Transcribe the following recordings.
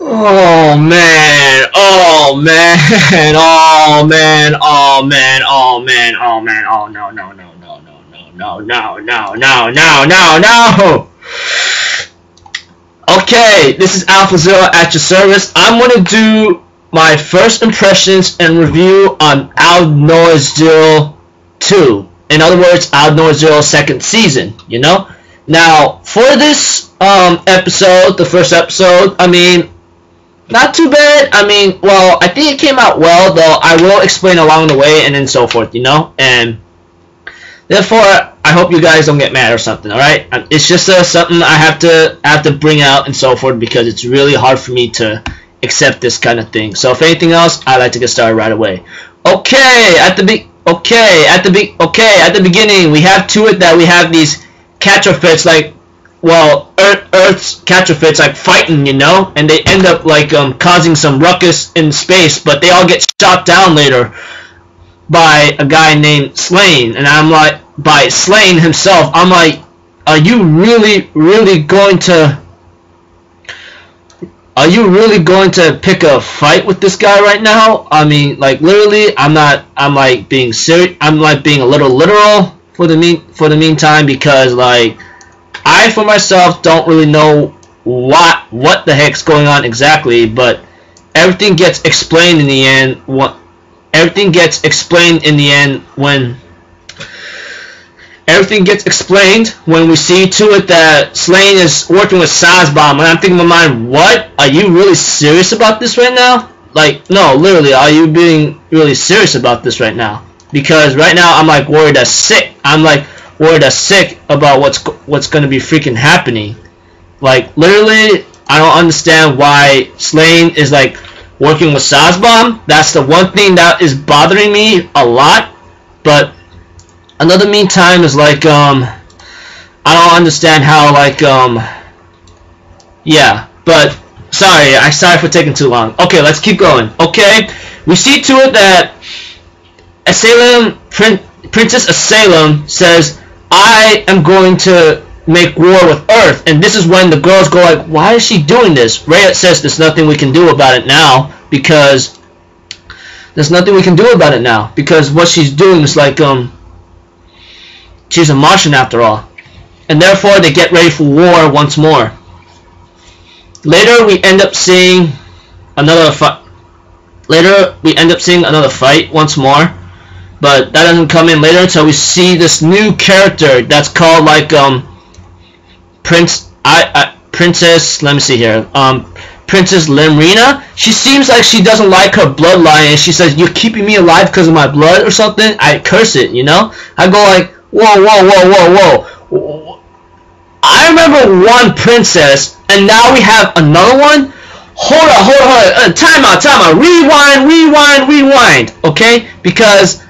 Oh man, oh man, oh man, oh man, oh man, oh man, oh no, no, no, no, no, no, no, no, no, no, no, no, no. Okay, this is Alpha.Zero at your service. I'm going to do my first impressions and review on Aldnoah.Zero 2. In other words, Aldnoah.Zero second season, you know? Now, for this episode, the first episode, I mean, not too bad. I mean, well, I think it came out well, though I will explain along the way and then so forth, you know? And therefore, I hope you guys don't get mad or something, alright? It's just something I have to bring out and so forth because it's really hard for me to accept this kind of thing. So if anything else, I'd like to get started right away. Okay, at the beginning, we have to it that we have these catcher-fits, like, well, Earth's catcher-fits, like, fighting, you know? And they end up, like, causing some ruckus in space, but they all get shot down later by a guy named Slane. And I'm like, by Slane himself, I'm like, are you really going to pick a fight with this guy right now? I mean, like, literally, I'm like being serious. I'm like being a little literal for the meantime, because like I for myself don't really know what the heck's going on exactly, but everything gets explained in the end. Everything gets explained when we see to it that Slane is working with Sazbomb, and I'm thinking in my mind, what? Are you really serious about this right now? Like, no, literally, are you being really serious about this right now? Because right now I'm like worried as sick. I'm like worried as sick about what's gonna be freaking happening. Like, literally, I don't understand why Slane is like working with Sazbomb. That's the one thing that is bothering me a lot. But another meantime is like I don't understand how, like, yeah, but sorry for taking too long. Okay, let's keep going. Okay, we see to it that Princess Asylum says, I am going to make war with Earth, and this is when the girls go like, why is she doing this? Rayet says there's nothing we can do about it now, because what she's doing is like, she's a Martian after all, and therefore they get ready for war once more. Later we end up seeing another fight. Once more, but that doesn't come in later until we see this new character that's called like Princess. Let me see here. Princess Limrina. She seems like she doesn't like her bloodline, and she says, "You're keeping me alive because of my blood or something." I curse it, you know. I go like, whoa. I remember one princess, and now we have another one? Hold on. Time out. Rewind. Okay? Because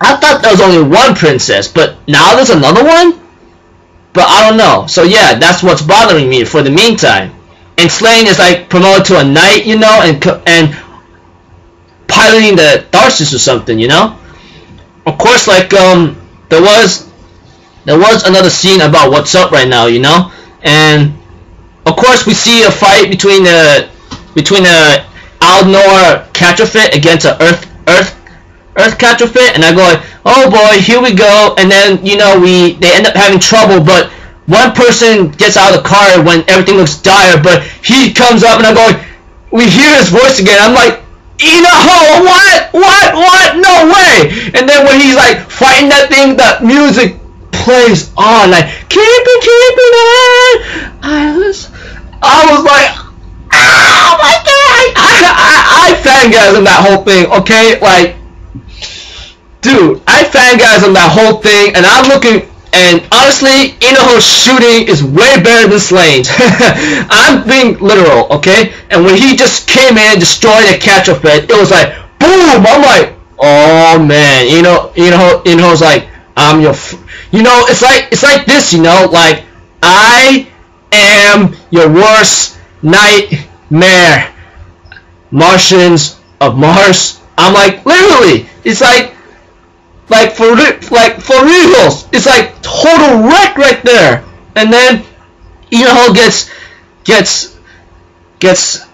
I thought there was only one princess, but now there's another one? But I don't know. So yeah, that's what's bothering me for the meantime. And Slane is like promoted to a knight, you know, and piloting the Tharsis or something, you know? Of course, like, there was another scene about what's up right now, you know, and of course we see a fight between the Aldnoah catcher-fit against a Earth catcher-fit, and I go like, oh boy, here we go. And then, you know, they end up having trouble, but one person gets out of the car when everything looks dire, but he comes up, and I go like, we hear his voice again. I'm like, Inoho, what? No way! And then when he's like fighting that thing, the music plays on, like, keep it on. I was like, oh my god! I fangasm that whole thing, okay? Like, dude, I fangasm that whole thing, and I'm looking, and honestly, Inoho's shooting is way better than Slane's. I'm being literal, okay? And when he just came in and destroyed the catcher-fit, it was like, boom! I'm like, oh man, Inoho's like, I'm your, it's like this, you know, like, I am your worst nightmare, Martians of Mars. I'm like, literally, it's like for reals, it's like total wreck right there. And then Inoho gets gets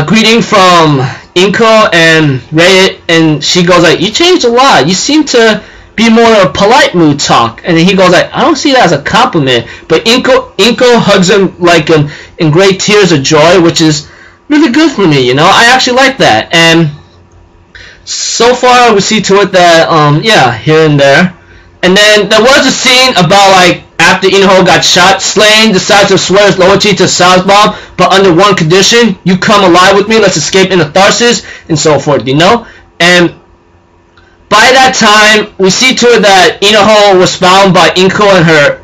greeting from Inko and Ray, and she goes like, "You changed a lot. You seem to be more a polite mood talk." And then he goes like, "I don't see that as a compliment." But Inko hugs him like in great tears of joy, which is really good for me. You know, I actually like that. And so far we see to it that yeah, here and there. And then there was a scene about like after Inoho got shot, Slane decides to swear his loyalty to Salzbaum, but under one condition: you come alive with me, let's escape into Tharsis, and so forth, you know? And by that time, we see to it that Inoho was found by Inko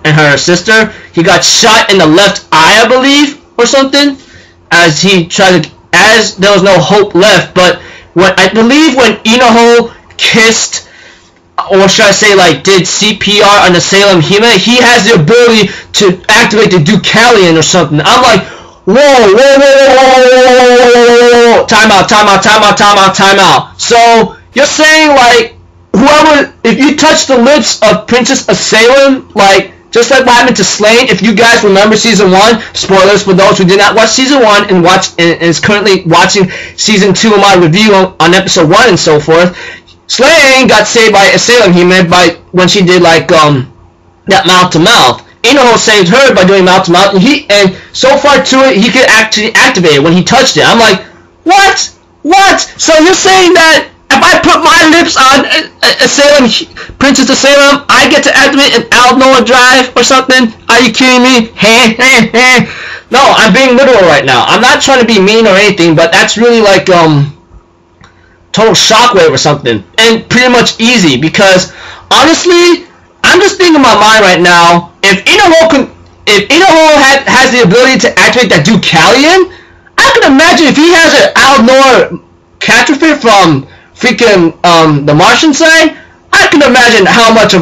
and her sister. He got shot in the left eye, I believe, or something, as he tried to, as there was no hope left. But I believe when Inoho kissed, or should I say like did CPR on the Salem Hime, he has the ability to activate the Deucalion or something. I'm like, whoa, time out. So you're saying like whoever, if you touch the lips of Princess of Salem, like just like what happened to Slane, if you guys remember season 1, spoilers for those who did not watch season 1 and is currently watching season 2 of my review on episode 1 and so forth, Slane got saved by a Salem Hime by when she did like that mouth to mouth. Inoho saved her by doing mouth to mouth, and so far to it he could actually activate it when he touched it. I'm like, what? So you're saying that if I put my lips on a Salem, Princess of Salem, I get to activate an Aldnoa drive or something? Are you kidding me? No, I'm being literal right now. I'm not trying to be mean or anything, but that's really like total shockwave or something, and pretty much easy, because honestly, I'm just thinking in my mind right now, if Inoho has the ability to activate that Deucalion, I can imagine if he has an Aldnoa Catrafit from freaking the Martian side, I can imagine how much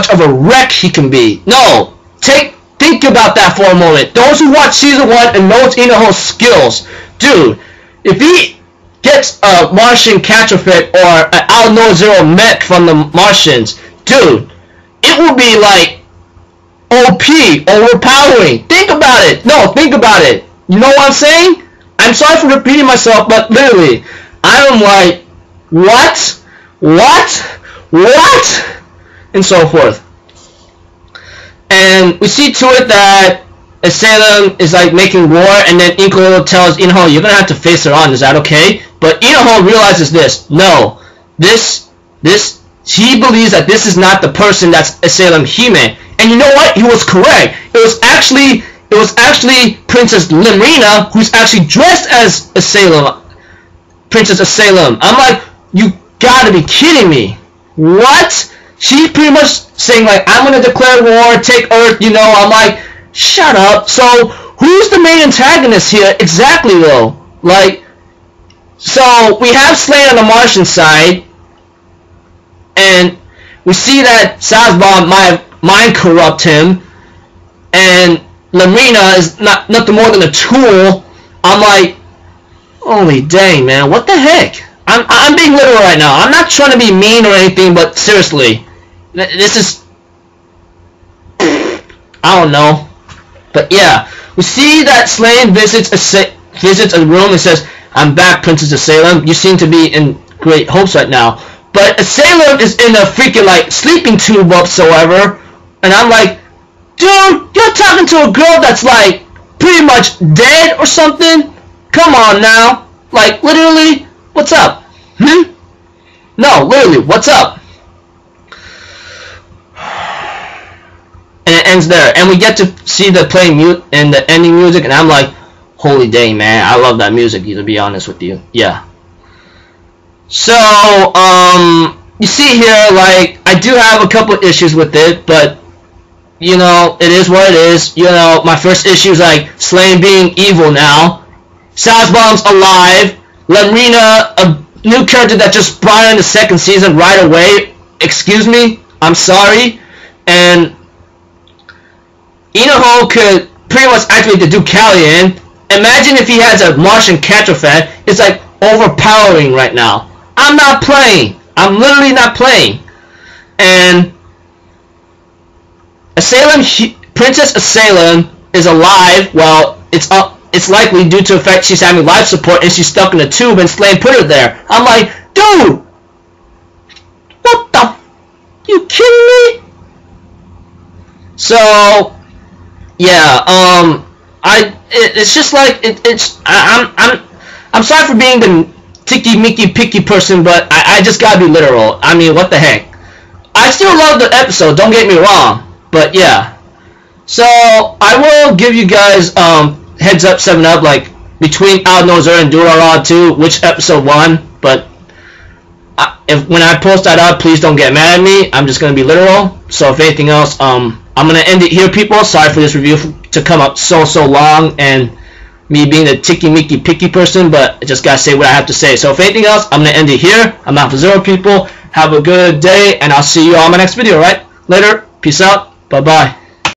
of a wreck he can be. No, think about that for a moment. Those who watch season 1 and knows Inoho's skills, dude, if he gets a Martian Catrafit or an Aldnoa.Zero mech from the Martians, dude, it will be like OP, overpowering. Think about it. No, think about it. You know what I'm saying? I'm sorry for repeating myself, but literally, I am like, what? And so forth. And we see to it that Salem is like making war, and then Inko tells Inoho, you're gonna have to face her on, is that okay? But Inoho realizes this. No, he believes that this is not the person that's a Salem Hime. And you know what? He was correct. It was actually Princess Limrina who's actually dressed as a Salem, Princess of Salem. I'm like, you gotta be kidding me. What? She's pretty much saying like, I'm gonna declare war, take Earth, you know. I'm like, shut up. So who's the main antagonist here exactly though? Like, so we have Slane on the Martian side, and we see that Salzbaum might mind corrupt him, and Lamina is nothing more than a tool. I'm like, holy dang, man, what the heck? I'm being literal right now. I'm not trying to be mean or anything, but seriously, this is, I don't know. But yeah, we see that Slane visits a room and says, I'm back, Princess of Salem. You seem to be in great hopes right now. But Salem is in a freaking like sleeping tube whatsoever, and I'm like, dude, you're talking to a girl that's like pretty much dead or something? Come on now. Like, literally, what's up? No, literally, what's up? And it ends there, and we get to see the playing mute and the ending music, and I'm like, holy dang, man, I love that music, to be honest with you. Yeah. So, you see here, like, I do have a couple of issues with it, but, you know, it is what it is. You know, my first issue is, like, Slane being evil now. Salzbaum's alive. Lamrina, a new character that just brought in the second season right away. Excuse me, I'm sorry. And Inoho could pretty much activate the Deucalion. Imagine if he has a Martian Catrafet. It's like overpowering right now. I'm not playing. I'm literally not playing. And Princess of Salem is alive. Well, it's up. it's likely due to the fact she's having life support and she's stuck in a tube and Slane put her there. I'm like, dude, what the? You kidding me? So, yeah, it's just like I'm sorry for being the ticky Mickey picky person, but I just gotta be literal. I mean, what the heck? I still love the episode, don't get me wrong, but yeah. So I will give you guys heads up, 7-Up, like between Aldnoa.Zero and Aldnoa.Zero, which episode won. But when I post that up, please don't get mad at me. I'm just gonna be literal. So if anything else, I'm gonna end it here, people. Sorry for this review to come up so long, and me being the ticky Mickey picky person, but I just gotta say what I have to say. So if anything else, I'm gonna end it here. I'm out for Zero, people. Have a good day, and I'll see you all in my next video. Right? Later. Peace out. Bye bye.